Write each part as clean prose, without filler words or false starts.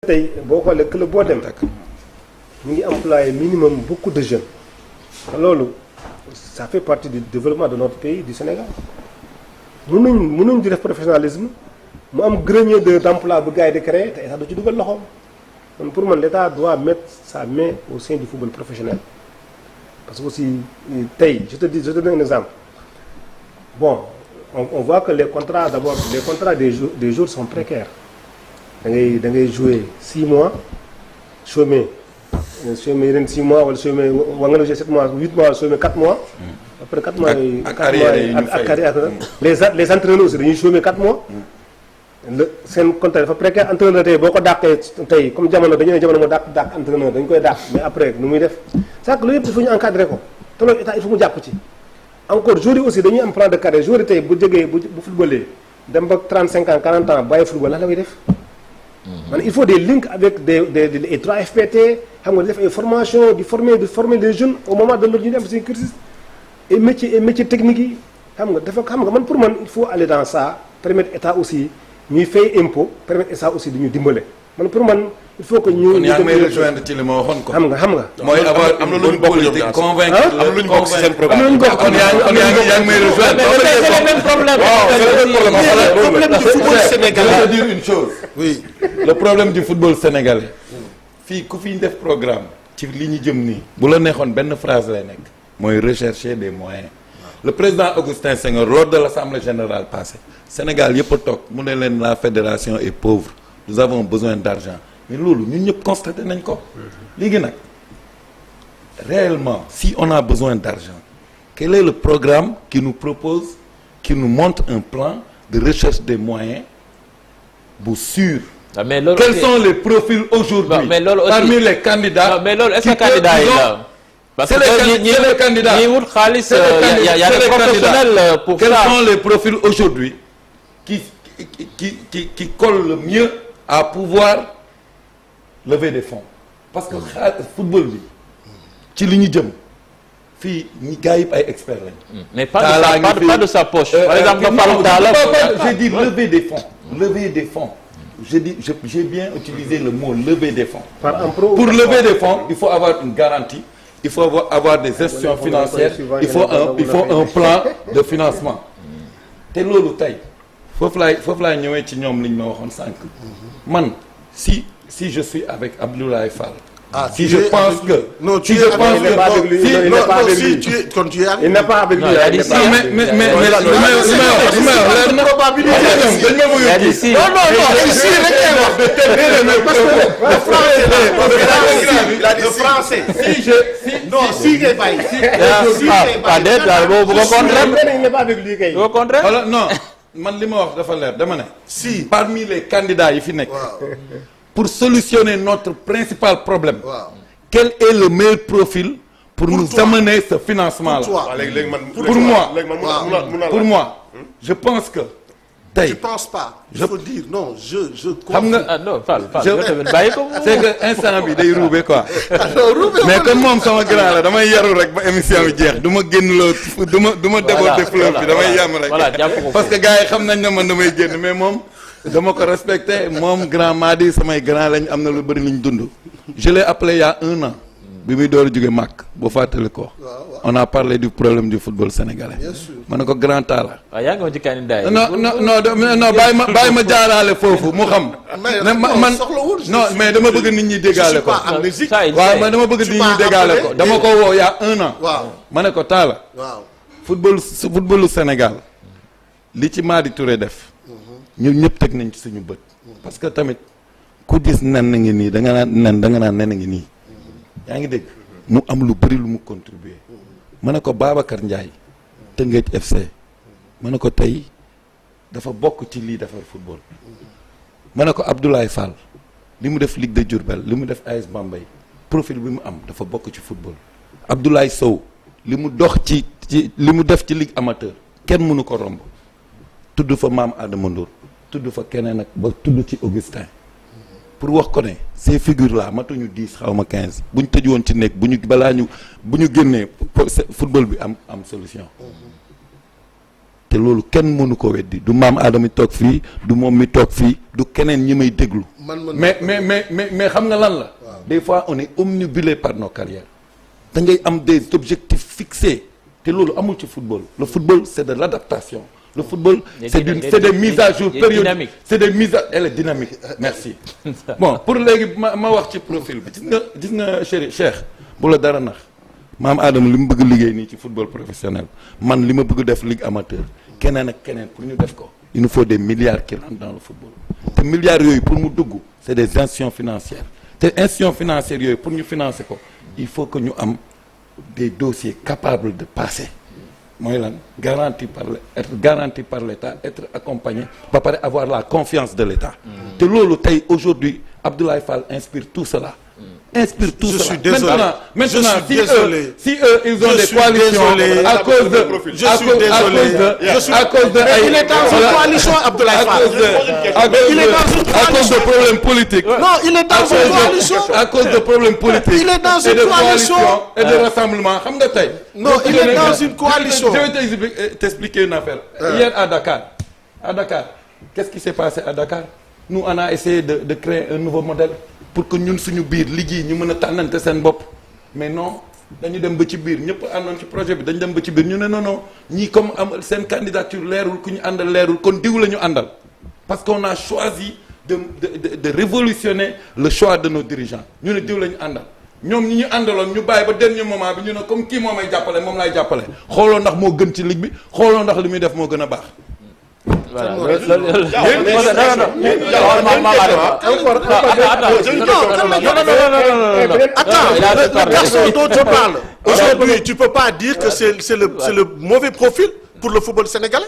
tey boo xoolee club boo dem ñu ngi employé minimum beaucoup de jeunes loolu ça fait partie du développement de notre pays du Sénégal mënuñ di def professionnalisme mu am grenier d'emploi bu gars yi di créer te état du ci dugal loxoom man pour man l'état doit mettre sa main au sein du football professionnel parce que aussi tey je te donne un exemple bon on voit que les contrats d'abord les contrats des jours sont précaires da ngay jouer 6 mois chômer ren 6 mois wala chômer wa nga jouer 7 mois 8 mois chômer 4 mois après 4 mois yi les entraîneurs aussi dañuy chômer 4 mois seen contrat dafa précaire entraîneur tey boo ko dàqee tey comme jamono dañu ne jamono moo dàq entraîneur dañu koy dàq mais après nu muy def c'est que loolu yëpp il faut ñu encadrer ko te loolu état il faut mu jàpp ci encore joueurs yi aussi dañuy am plan de carrière joueurs yi tey bu jógee bu footballee dem ba 35 ans 40 ans bàyyi football lan la koy def man il faut des links avec des 3FPT xam nga di def ay formation di former les jeunes au moment de leur ñu dem seen cursus et métier technique yi xam nga man pour man il faut aller dans ça permettre état aussi ñuy fay impôt permettre état aussi di ñu dimbale man pour man il faut que ñu. kon yaa ngi may rejoindre ci li ma waxoon ko. xam nga. mooy avoir am na lu ñu politique convaincre. am na lu ñu bokk ci seen programme. am na lu ñu bokk kon yaa ngi may rejoindre. mais c'est le même problème. Le problème du football sénégalais. Je veux dire une chose. Oui. Le problème du football sénégalais. fii ku fi def programme. ci li ñu jëm nii. bu la neexoon benn phrase lay nekk. mooy rechercher des moyens. Le président Augustin Senghor lors de l'Assemblée générale passée Sénégal yëpp a toog mu ne leen la fédération est pauvre nous avons besoin d'argent mais loolu ñun ñëpp constaté nañ ko léegi nag réellement si on a besoin d'argent quel est le programme qui nous propose qui nous montre un plan de recherche des moyens bu sûr mais loolu quels sont les profils aujourd'hui parmi les candidats mais loolu est-ce que candidat yi la parce que ñi les candidats ñi wut xaalis y a des professionnels pour ça. Quels sont les profils aujourd'hui qui collent le mieux à pouvoir lever des fonds parce que football bi ci li ñu jëm fii ñi gars yi ay experts lañ. mais pas de sa poche. par exemple j'ai dit lever des fonds. J'ai bien utilisé le mot lever des fonds. Pour lever des fonds il faut avoir une garantie. Il faut avoir des institutions financières il faut un plan de financement te loolu tey foofu laay ñëwee ci ñoom li ñu ma waxoon sànq man si je suis avec Abdoulaye Fall. Si je pense que non tu es il n'est pas avec lui mais le français non man li ma wax dafa leer dama ne si parmi les candidats yi fi nekk pour solutionner notre principal problème quel est le meilleur profil pour nous amener ce financement là pour moi je pense que tey tu penses pas il faut dire non je xam nga non Fall bàyyi ko c'est que instant bi day roube quoi mais comme moom sama grand la damay yaru rek ba émission bi jeex du ma génn loo du ma déborder fleuve bi damay yam rek parce que gars yi xam nañ ne man damay génn mais moom dama ko respecté moom grand Madi samay grand lañ am na lu bëri luñ dund je l'ai appelé il y a 1 an bi muy door a jóge màkk boo fàttali ko on a parlé du problème du football sénégalais ma ne ko grand Talla yaa ngi woon ci candidat yi non bàyyi ma jaaraale foofu mu xam man non mais dama bëgg nit ñi déggaale ko waaw mais dama bëgg nit ñi déggaale ko dama ko woo il y a 1 an ma ne ko Talla footballu Sénégal li ci Madi Touré def ñun ñëpp teg nañ ci suñu bët parce que tamit ku gis nen na ngi nii da nga naan nen a ngi nii yaa ngi dégg mu am lu bëri lu mu contribuer ma ne ko Babacar Ndiaye Teungueth FC ma ne ko tey dafa bokk ci lii defar football ma ne ko Abdoulaye Fall li mu def Ligue de Diourbel li mu def AS Bambey profil bi mu am dafa bokk ci football Abdoulaye Sow li mu dox ci li mu def ci Ligue amateur kenn mënu ko romb tudd fa Maam Adama Ndour tudd fa keneen ak ba tudd ci Augustin pour wax ko ne ces figures là matuñu 10 xaw ma 15 bu ñu tëj woon ci nekk bu ñu génnee football bi am solution te loolu kenn mënu ko weddi du maam Adama mi toog fii du moom mi toog fii du keneen ñi may déglu. mais xam nga lan la. des fois on est omnibulé par nos carrières. da ngay am des objectifs fixés te loolu amul ci football. le football c'est de l'adaptation. le football c'est des mises à jour périodiques. c'est des mises à elle est dynamique merci. bon pour léegi ma wax ci profil bi gis nga Cheikh bu la dara nax. maam Adama li mu bëgg liggéey nii ci football professionnel man li ma bëgg def ligue amateur keneen ak keneen pour ñu def ko il nous faut des milliards qui rentrent dans le football te milliards yooyu pour mu dugg c'est des institutions financières te institutions financières yooyu pour ñu financer ko il faut que ñu am des dossiers capables de passer mooy lan être garanti par l'État être accompagné ba pare avoir la confiance de l'État te loolu tey aujourd'hui Abdoulaye Fall inspire tout cela inspire tout ça. Maintenant, si eux, ils ont des coalitions à cause de, il est dans une coalition, Abdoulaye Fall. Il est dans une coalition. À cause de problèmes politiques. Non, il est dans une coalition. À cause de problèmes politiques. Il est dans une coalition. Et de rassemblement. Non, il est dans une coalition. Je vais t'expliquer une affaire. Hier à Dakar, qu'est-ce qui s'est passé à Dakar? Nous, on a essayé de créer un nouveau modèle. pour que ñun suñu biir liggéey ñu mën a tànnante seen bopp mais non dañu dem ba ci biir ñëpp àndoon ci projet bi dañu dem ba ci biir ñu ne non ñii comme am seen candidature leerul ku ñu àndal leerul kon diw la ñu àndal parce qu'on a choisi de révolutionner le choix de nos dirigeants ñu ne diw la ñu àndal ñoom ñi ñu àndaloon ñu bàyyi ba dernier moment bi ñu ne comme kii moo may jàppale moom laay jàppale xooloo ndax moo gën ci ligue bi xooloo ndax li muy def moo gën a baax. Voilà. Le garçon dont tu parles, aujourd'hui, tu peux pas dire que c'est le mauvais profil pour le football sénégalais.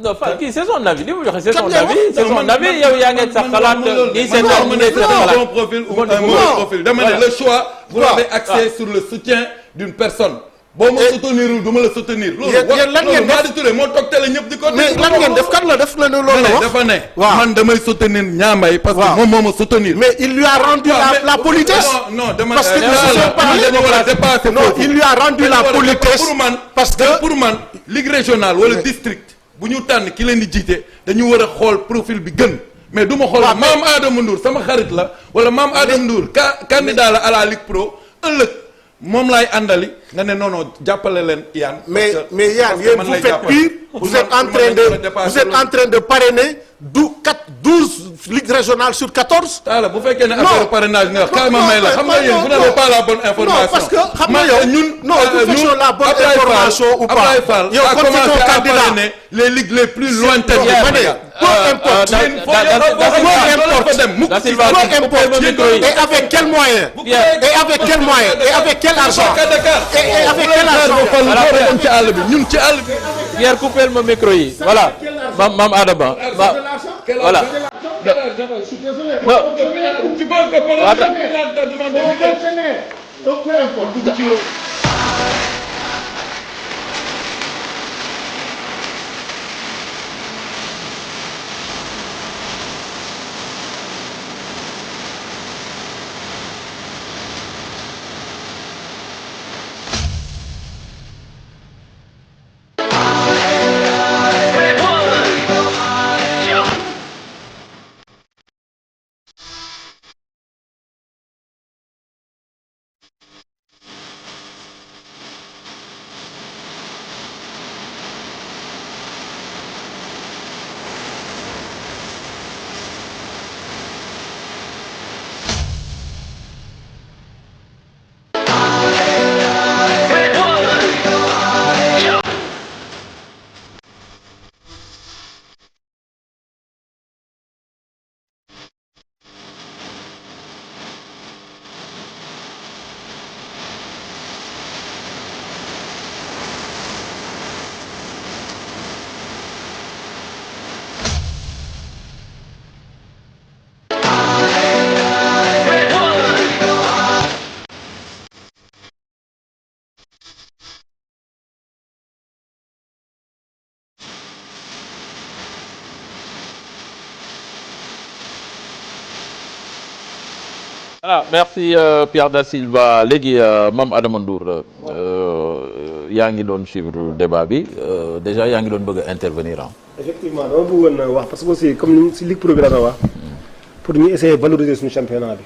Non, kii c'est son avis li mu joxe c'est son avis c'est son avis yow yaa ngi sa xalaat nii c'est bon profil ou un mauvais profil dama ne le choix vous avez axé sur le soutien d'une personne boo ma soutenirul du ma la soutenir. yéen lan ngeen def loolu moo toog télé ñëpp di ko. mais lan ngeen def kan la def la ne loolu la wax dafa ne. man damay soutenir Niambay parce que moom moo ma soutenir. mais il lui a rendu la politesse. non dama parce que non il lui a rendu la politesse. pour man parce que pour man ligue régionale wala district bu ñu tànn ki leen di jiite dañu war a xool profil bi gën. mais du ma xool maam Adama Ndour sama xarit la wala maam Adama Ndour candidat la à la Ligue Pro ëllëg. moom laay àndali nga ne non jàppale leen Yann. mais Yann yéen vous faites pire. vous êtes en train de parrainer 12 ligues régionales sur 14. voilà bu fekkee ne affaire parrainage nga wax carrément may la xam nga yéen vous n'avez pas la bonne information. non parce que xam nga yow ñun nous la bonne information ou pas. Ablaye Fall a commencé à parrainer les ligues les plus lointaines. peu importe et avec quel moyen. et avec quel moyen et avec quel argent. et avec quel argent. ñun ci àll bi. Pierre coupé ma micro yi voilà Mame Adama voilà. Voilà merci Pierre Da Silva léegi Mame Adama Ndour yaa ngi doon suivre débat bi déjà yaa ngi doon bëgg a intervenir effectivement dama bëggoon wax parce que aussi comme ni si Ligue Pro bi la wax pour ñu essayer valoriser suñu championnat bi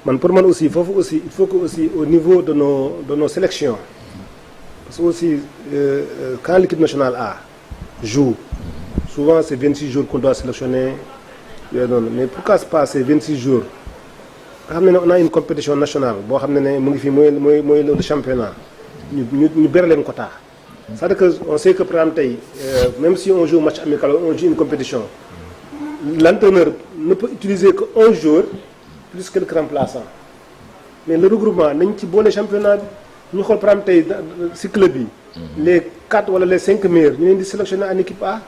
man pour man aussi foofu aussi il faut que aussi au niveau de nos sélections parce que aussi quand l'équipe nationale A joue souvent c'est 26 jours qu'on doit sélectionner yooyu noonu mais pourquoi se passer 26 jours nga xam ne on a une compétition nationale boo xam ne mu ngi fii mooy le championnat ñu bere leen quota c'est-à-dire que on sait que par exemple tey même si on joue match amical on joue une compétition l'entraîneur ne peut utiliser que 11 joueurs plus quelques remplaçants mais le regroupement nañ ci boole championnat bi ñu xool par exemple tey si club yi les 4 wala les 5 meilleurs ñu leen di sélectionner en équipe A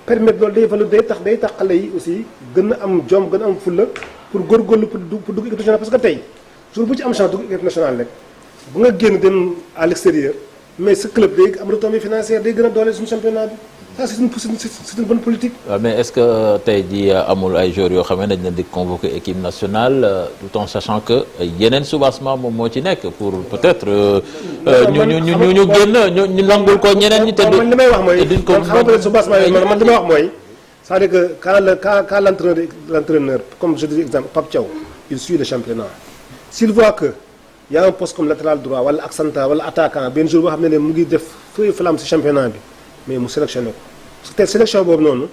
permettre loolu day tax xale yi aussi gën a am jom gën a am fulla pour góorgóorlu pour dugg équipe nationale parce que tey jour bu ci am chance dugg équipe nationale rek bu nga génn dem à l'extérieur mais ce club day am retombée financière day gën a doole suñu championnat bi ça c'est une bonne politique. mais est-ce que tey jii amul ay joueurs yoo xam ne dañ leen di convoquer équipe nationale tout en sachant que yeneen soubassement moom moo ci nekk pour peut-être ñu génn ñu nangul ko ñeneen ñi. te man li may wax mooy man xam nga soubassement yooyu man li may wax mooy c'est-à-dire que quand l'entraîneur comme je dis exemple Pape Thiaw il suit le championnat s'il voit que y a un poste comme latéral droit wala ak central wala attaquant benn jour boo xam ne mu ngi def feu flamme ci championnat bi mais mu sélectionné ko parce que tey sélection boobu noonu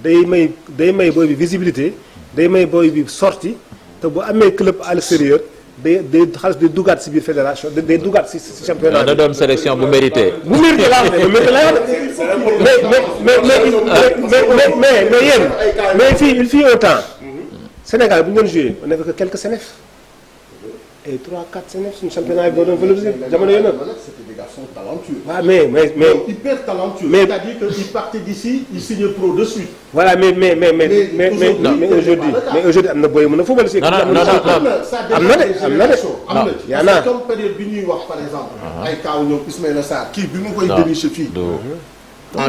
day may booy bi visibilité day may booy bi sortie te bu amee club à l'extérieur day xaalis day dugaat ci biir fédération day dugaat ci championnat da doon sélection bu mérité. bu mérité laa wax mérité laa mais yéen mais fii il fut un temps Sénégal bu ñu doon joué on n'avait que quelques sénefs et 3-4 sénefs suñu championnat bi doo doon valoriser jamono yooyu noonu. C'était des garçons talentueux. waaw mais hyper talentueux. C'est-à-dire qu'ils partaient d'ici ils signaient pro de suite. voilà mais aujourd'hui am na booy mën a football si. non am na de yaa naa comme période bi ñuy wax par exemple. ay kaw ñoom Ismaïla Sarr kii bi mu koy dénicher fii. en